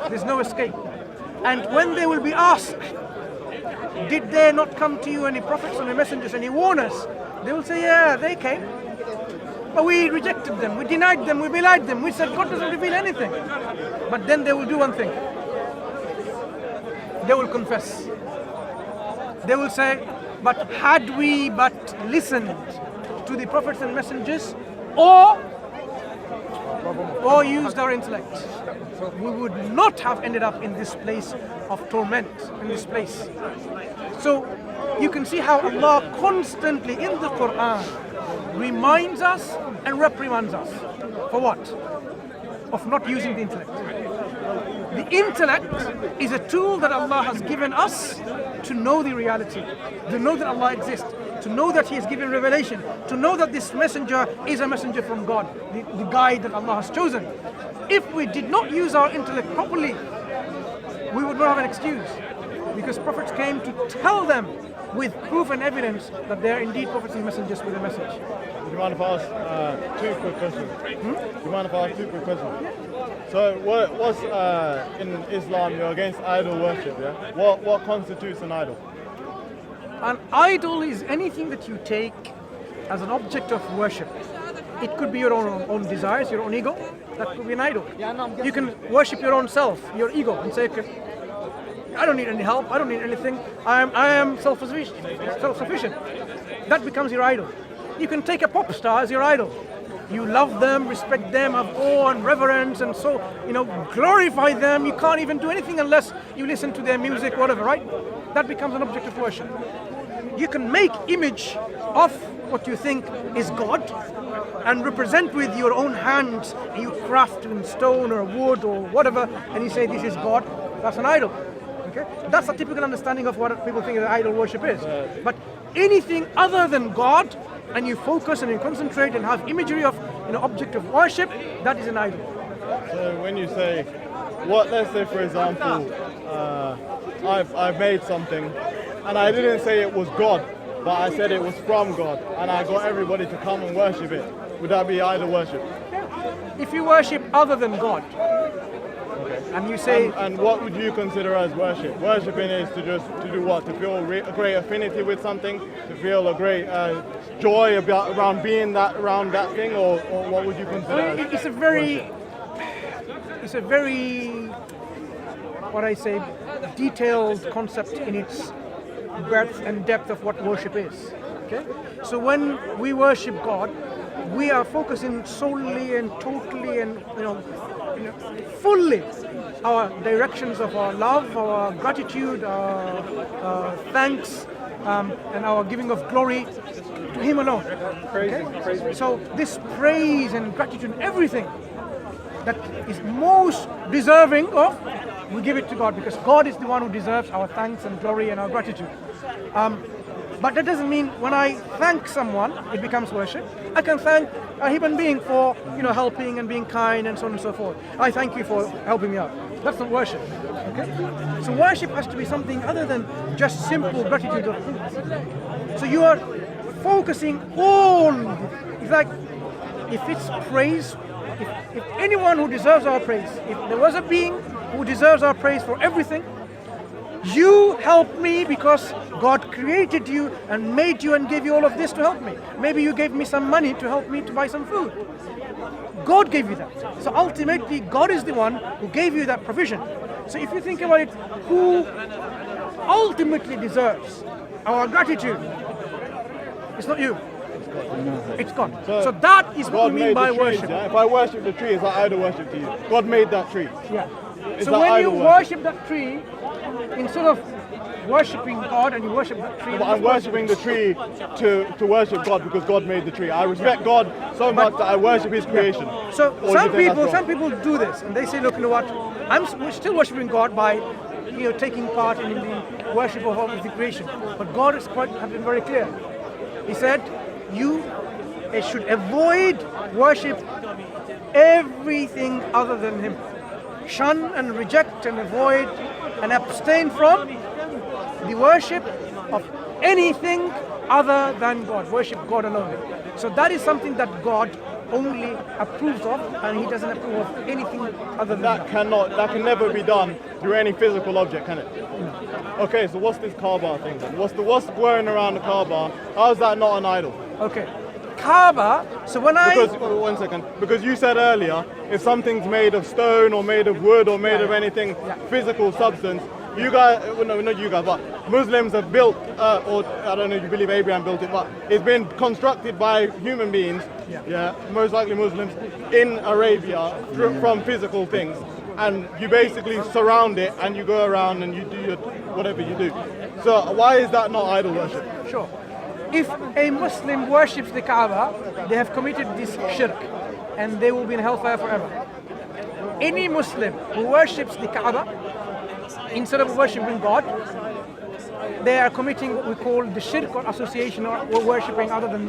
There's no escape. And when they will be asked, did there not come to you any prophets and any messengers, any warners? They will say, yeah, they came. But we rejected them, we denied them, we belied them. We said God doesn't reveal anything. But then they will do one thing. They will confess. They will say, but had we but listened to the prophets and messengers, or used our intellect, we would not have ended up in this place of torment, in this place. So you can see how Allah constantly in the Quran reminds us and reprimands us. For what? Of not using the intellect. The intellect is a tool that Allah has given us to know the reality, to know that Allah exists, to know that He has given revelation, to know that this messenger is a messenger from God, the guide that Allah has chosen. If we did not use our intellect properly, we would not have an excuse, because prophets came to tell them with proof and evidence that they are indeed prophets and messengers with a message. Do you mind if I ask 2 quick questions? Do you mind if I ask 2 quick questions? So, what's in Islam, you're against idol worship, yeah? What constitutes an idol? An idol is anything that you take as an object of worship. It could be your own desires, your own ego. That could be an idol. You can worship your own self, your ego, and say, okay, I don't need any help, I don't need anything, I am self-sufficient. That becomes your idol. You can take a pop star as your idol. You love them, respect them, have awe and reverence, and so, glorify them. You can't even do anything unless you listen to their music, whatever, right? That becomes an object of worship. You can make image of what you think is God and represent with your own hands. You craft in stone or wood or whatever, and you say this is God. That's an idol. Okay? That's a typical understanding of what people think that idol worship is. But anything other than God, and you focus and you concentrate and have imagery of object of worship, that is an idol. So when you say, let's say for example, I've made something, and I didn't say it was God, but I said it was from God, and I got everybody to come and worship it. Would that be idol worship? Yeah. If you worship other than God, and you say, and what would you consider as worship? Worshipping is to do what? To feel a great affinity with something, to feel a great joy around being around that thing, or what would you consider? It's a very, what I say, detailed concept in its breadth and depth of what worship is. Okay, so when we worship God, we are focusing solely and totally and fully our directions of our love, our gratitude, our thanks, and our giving of glory to Him alone. Okay? So this praise and gratitude and everything that is most deserving of, we give it to God, because God is the one who deserves our thanks and glory and our gratitude. But that doesn't mean when I thank someone, it becomes worship. I can thank a human being for helping and being kind and so on and so forth. I thank you for helping me out. That's not worship. Okay? So worship has to be something other than just simple gratitude of things. So you are focusing it's like, if it's praise, if anyone who deserves our praise, if there was a being who deserves our praise for everything, you help me because God created you and made you and gave you all of this to help me. Maybe you gave me some money to help me to buy some food. God gave you that. So ultimately, God is the one who gave you that provision. So if you think about it, who ultimately deserves our gratitude? It's not you. It's God. So that is what we mean by worship. Yeah? If I worship the tree, it's like idol worship to you. God made that tree. Yeah. So when you worship that tree, instead of worshipping God and you worship that tree, but I'm worshipping the tree to worship God because God made the tree. I respect God so much that I worship His creation. So some people do this and they say, look, you know what? I'm still worshipping God by taking part in the worship of the creation. But God has been very clear. He said, you should avoid worship everything other than Him. Shun and reject and avoid and abstain from the worship of anything other than God. Worship God alone. So that is something that God only approves of, and He doesn't approve of anything other than that. That can never be done through any physical object, can it? Okay, so what's this Kaaba thing then? What's whirring around the Kaaba? How is that not an idol? Okay. Kaaba, so when One second, because you said earlier, if something's made of stone or made of wood or made of anything physical substance, you guys, well, no, not you guys, but Muslims have built, or I don't know if you believe Abraham built it, but it's been constructed by human beings, most likely Muslims, in Arabia from physical things. And you basically surround it and you go around and you do whatever you do. So why is that not idol worship? Sure. If a Muslim worships the Kaaba, they have committed this shirk and they will be in hellfire forever. Any Muslim who worships the Kaaba, instead of worshipping God, they are committing what we call the shirk or association or worshipping other than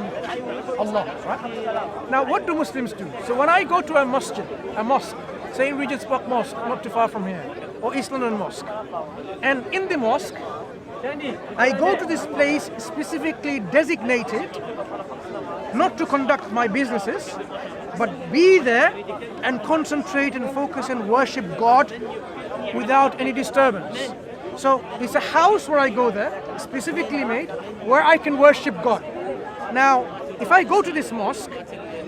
Allah. Right? Now, what do Muslims do? So when I go to a mosque, say Regent's Park Mosque, not too far from here, or East London Mosque, and in the mosque, I go to this place specifically designated not to conduct my businesses, but be there and concentrate and focus and worship God without any disturbance. So it's a house where I go there, specifically made, where I can worship God. Now, if I go to this mosque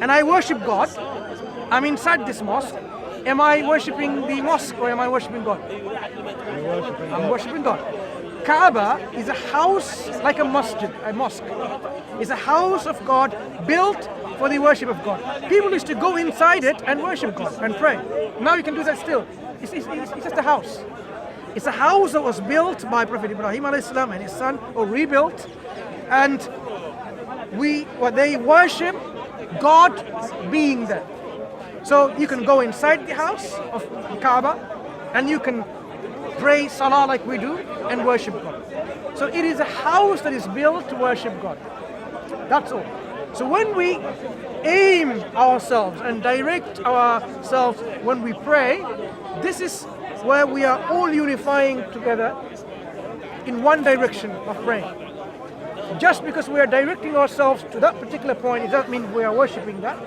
and I worship God, I'm inside this mosque, am I worshipping the mosque or am I worshipping God? I'm worshipping God. Kaaba is a house like a masjid, a mosque. It's a house of God built for the worship of God. People used to go inside it and worship God and pray. Now you can do that still. It's just a house. It's a house that was built by Prophet Ibrahim ﷺ and his son, or rebuilt, and they worship God being there. So you can go inside the house of the Kaaba and you can pray salah like we do and worship God. So it is a house that is built to worship God. That's all. So when we aim ourselves and direct ourselves when we pray, this is where we are all unifying together in one direction of praying. Just because we are directing ourselves to that particular point, it doesn't mean we are worshipping that.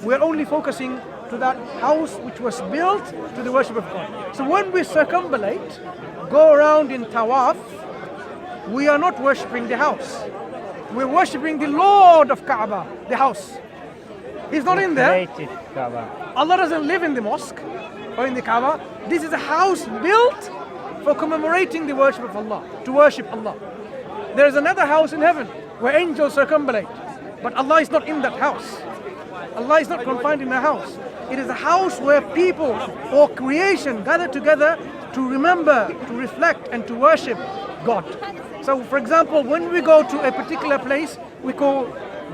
We are only focusing to that house which was built to the worship of God. So when we circumambulate, go around in tawaf, we are not worshipping the house. We're worshipping the Lord of Kaaba, the house. He's not in there. Allah doesn't live in the mosque or in the Kaaba. This is a house built for commemorating the worship of Allah, to worship Allah. There is another house in heaven where angels circumambulate, but Allah is not in that house. Allah is not confined in a house. It is a house where people or creation gather together to remember, to reflect, and to worship God. So, for example, when we go to a particular place we call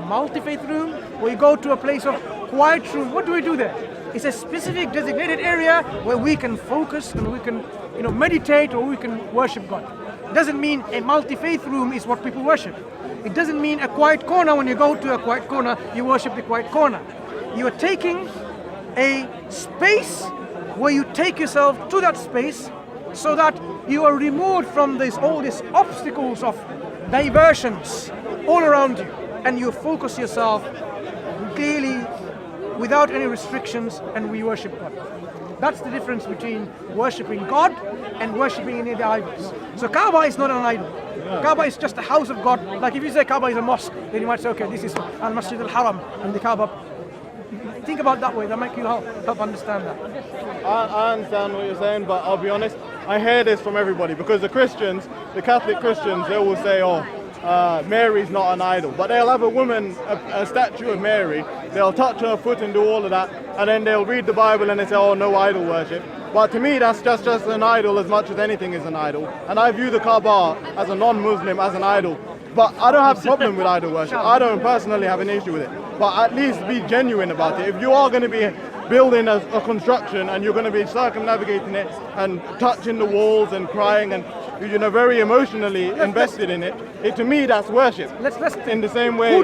multi-faith room, or we go to a place of quiet room, what do we do there? It's a specific designated area where we can focus and we can, meditate, or we can worship God. It doesn't mean a multi-faith room is what people worship. It doesn't mean a quiet corner. When you go to a quiet corner, you worship the quiet corner. You are taking a space where you take yourself to that space so that you are removed from all these obstacles of diversions all around you, and you focus yourself clearly without any restrictions, and we worship God. That's the difference between worshipping God and worshipping any of the idols. So Kaaba is not an idol. Kaaba is just a house of God. Like if you say Kaaba is a mosque, then you might say, okay, this is Al-Masjid Al-Haram and the Kaaba. Think about that way, that might help understand that. I understand what you're saying, but I'll be honest, I hear this from everybody, because the Christians, the Catholic Christians, they will say, Mary's not an idol. But they'll have a woman, a statue of Mary, they'll touch her foot and do all of that, and then they'll read the Bible and they say, no idol worship. But to me, that's just an idol as much as anything is an idol. And I view the Kaaba as a non-Muslim as an idol. But I don't have a problem with idol worship. I don't personally have an issue with it. But at least be genuine about it. If you are going to be building a construction and you're going to be circumnavigating it and touching the walls and crying and very emotionally invested in it, to me that's worship. Let's in the same way.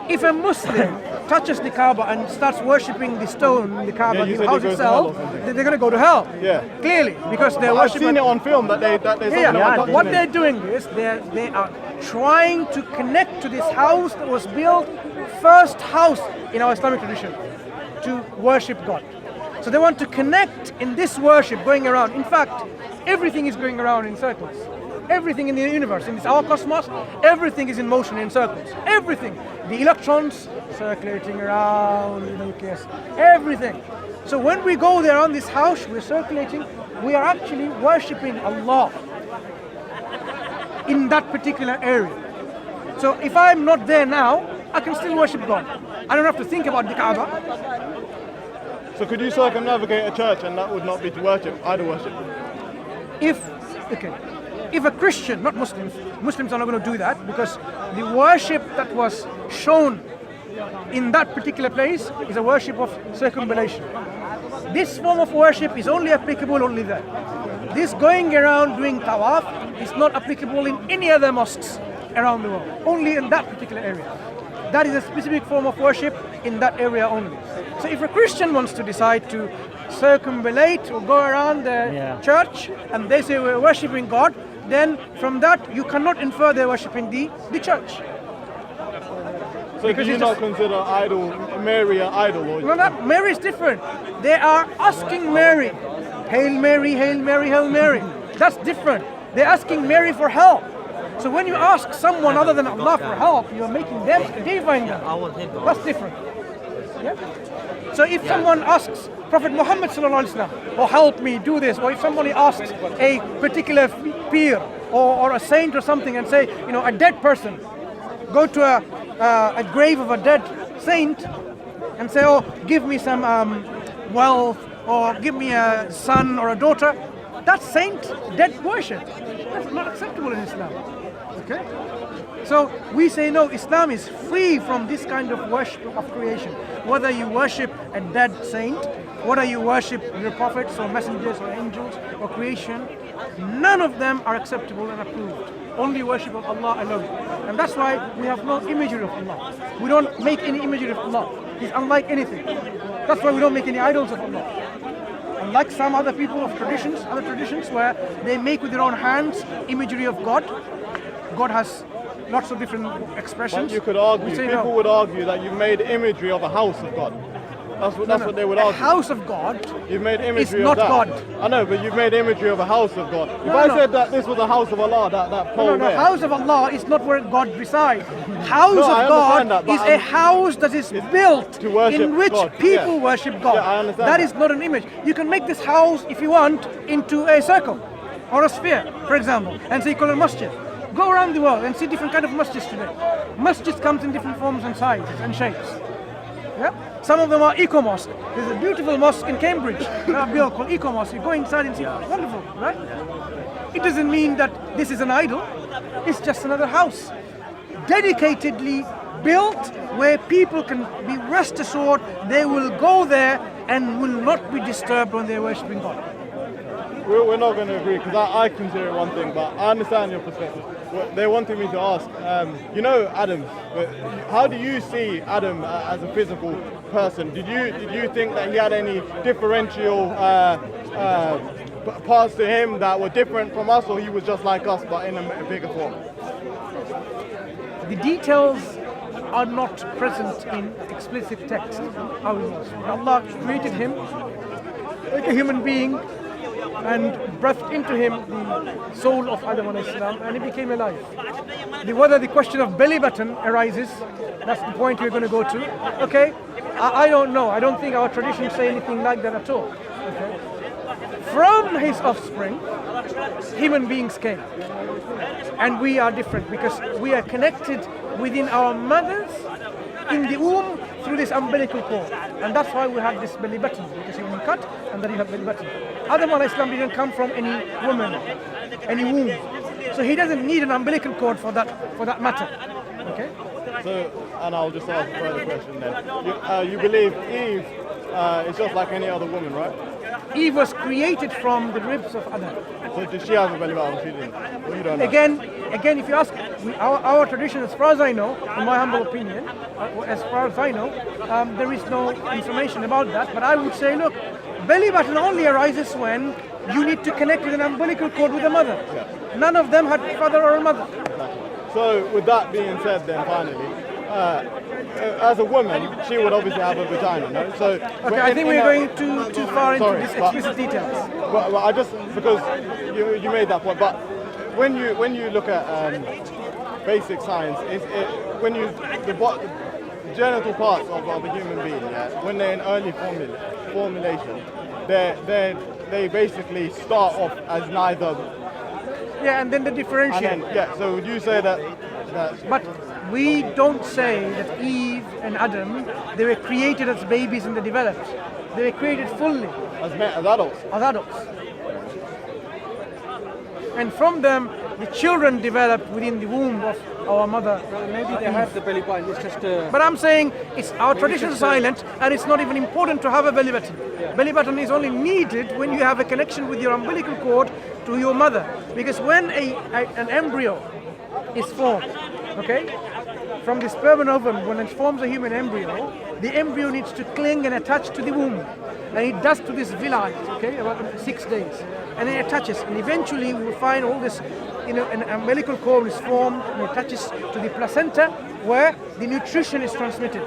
If a Muslim touches the Kaaba and starts worshipping the stone, the Kaaba, the house itself, they're going to go to hell. Yeah. Clearly, because they're worshipping. I've seen it on film that what they're doing is they are trying to connect to this house that was built, first house in our Islamic tradition. worship God. So they want to connect in this worship going around. In fact, everything is going around in circles. Everything in the universe, in our cosmos, everything is in motion in circles. Everything. The electrons circulating around the nucleus. Everything. So when we go there on this house, we're circulating, we are actually worshipping Allah in that particular area. So if I'm not there now, I can still worship God. I don't have to think about the Kaaba. So could you circumnavigate a church and that would not be to worship, idol worship? If a Christian, not Muslims, Muslims are not going to do that because the worship that was shown in that particular place is a worship of circumambulation. This form of worship is only applicable only there. This going around doing tawaf is not applicable in any other mosques around the world, only in that particular area. That is a specific form of worship in that area only. So if a Christian wants to decide to circumambulate or go around the church and they say we're worshipping God, then from that you cannot infer they're worshipping the church. So do you not consider Mary an idol? Or no, Mary is different. They are asking Mary, Hail Mary, Hail Mary, Hail Mary. That's different. They're asking Mary for help. So when you ask someone other than Allah for help, you're making them, deifying them. That's different. Yeah? So if someone asks Prophet Muhammad sallallahu alaihi wasallam, or help me do this, or if somebody asks a particular peer or a saint or something and say, a dead person, go to a grave of a dead saint and say, oh, give me some wealth or give me a son or a daughter, that's saint dead worship. That's not acceptable in Islam. Okay? So we say no, Islam is free from this kind of worship of creation. Whether you worship a dead saint, whether you worship your prophets or messengers or angels or creation, none of them are acceptable and approved. Only worship of Allah alone. And that's why we have no imagery of Allah. We don't make any imagery of Allah. He's unlike anything. That's why we don't make any idols of Allah. Unlike some other people of other traditions where they make with their own hands imagery of God. God has lots of different expressions. But you could argue, people would argue that you've made imagery of a house of God. That's what they would argue. A house of God you've made imagery is not of that. God. I know, but you've made imagery of a house of God. If I said that this was a house of Allah, that pole there. House of Allah is not where God resides. House of God is a house that is built in which God. people worship God. I understand that is not an image. You can make this house, if you want, into a circle or a sphere, for example, and say you call it a masjid. Go around the world and see different kind of masjids today. Masjids comes in different forms and sizes and shapes. Yeah? Some of them are eco-mosque. There's a beautiful mosque in Cambridge, a build called eco-mosque. You go inside and see, wonderful, right? It doesn't mean that this is an idol. It's just another house, dedicatedly built where people can be rest assured they will go there and will not be disturbed when they're worshipping God. We're not going to agree because I consider it one thing, but I understand your perspective. They wanted me to ask, Adam, how do you see Adam as a physical person? Did you think that he had any differential parts to him that were different from us, or he was just like us but in a bigger form? The details are not present in explicit text. How he was. Allah created him like a human being and breathed into him the soul of Adam a.s. and he became alive. Whether the question of belly button arises, that's the point we're going to go to. Okay, I don't know. I don't think our traditions say anything like that at all. Okay? From his offspring, human beings came. And we are different because we are connected within our mothers in the womb through this umbilical cord. And that's why we have this belly button, because you cut and then you have belly button. Adam a.s. didn't come from any woman, any womb. So he doesn't need an umbilical cord for that matter. Okay? So, and I'll just ask a further question then. You believe Eve is just like any other woman, right? Eve was created from the ribs of Adam. So did she have a belly button? She didn't. Well, you don't know. Again, if you ask, our tradition, as far as I know, in my humble opinion, as far as I know, there is no information about that. But I would say, look, belly button only arises when you need to connect with an umbilical cord with a mother. Yeah. None of them had a father or a mother. So with that being said then, finally, as a woman, she would obviously have a vagina, no? So Okay, I think we're going too far into these explicit details. Well, I just because you made that point, but when you look at basic science, when the genital parts of a human being, yeah, when they're in early formulation, they basically start off as neither. Yeah, and then the differentiate. So would you say that? But we don't say that Eve and Adam, they were created as babies and they developed. They were created fully. As adults? As adults. And from them, the children developed within the womb of our mother. Well, maybe they have the belly button, it's just But I'm saying our tradition is silent, and it's not even important to have a belly button. Yeah. Belly button is only needed when you have a connection with your umbilical cord to your mother. Because when an embryo is formed, okay, from the sperm and ovum, when it forms a human embryo, the embryo needs to cling and attach to the womb. And it does to this villi, okay, about 6 days. And then it attaches, and eventually we will find all this, an umbilical cord is formed and it attaches to the placenta where the nutrition is transmitted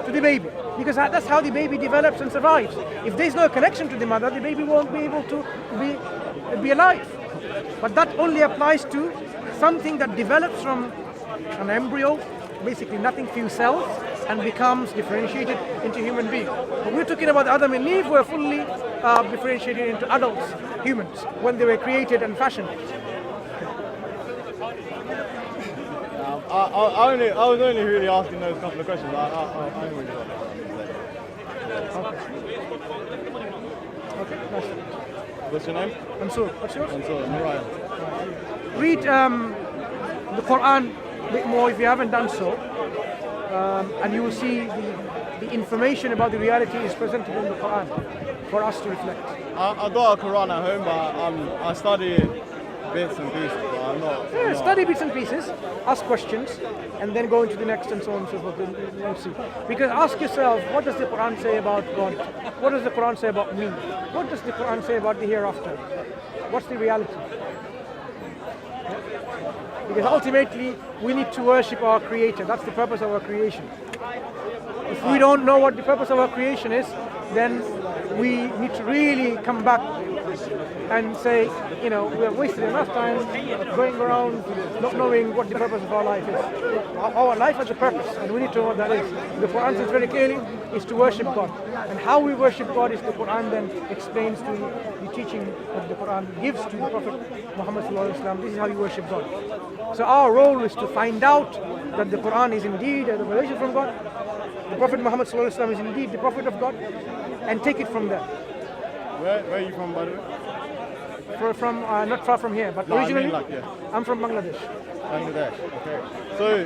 to the baby. Because that's how the baby develops and survives. If there's no connection to the mother, the baby won't be able to be alive. But that only applies to something that develops from an embryo, basically nothing, few cells, and becomes differentiated into human being. But we're talking about Adam and Eve, who are fully differentiated into adults, humans, when they were created and fashioned. I was only really asking those couple of questions. I don't really know. Okay, nice. What's your name? Mansur. What's yours? Mansur. Mariah. Read the Quran a bit more if you haven't done so, and you will see the information about the reality is presented in the Quran for us to reflect. I got a Quran at home, but I study bits and pieces, but I'm not. Yeah, study bits and pieces, ask questions, and then go into the next and so on and so forth. You'll see. Because ask yourself, what does the Quran say about God? What does the Quran say about me? What does the Quran say about the hereafter? What's the reality? Because ultimately, we need to worship our Creator. That's the purpose of our creation. If we don't know what the purpose of our creation is, then we need to really come back and say, we have wasted enough time going around not knowing what the purpose of our life is. Our life has a purpose, and we need to know what that is. The Quran says very clearly, is to worship God. And how we worship God is the Quran then explains to the teaching that the Quran gives to the Prophet Muhammad sallallahu alaihi wasallam. This is how you worship God. So our role is to find out that the Quran is indeed a revelation from God. The Prophet Muhammad sallallahu alaihi wasallam is indeed the Prophet of God, and take it from there. Where are you from, by the way? From not far from here, but No, originally I mean, I'm from Bangladesh. Bangladesh. Okay. So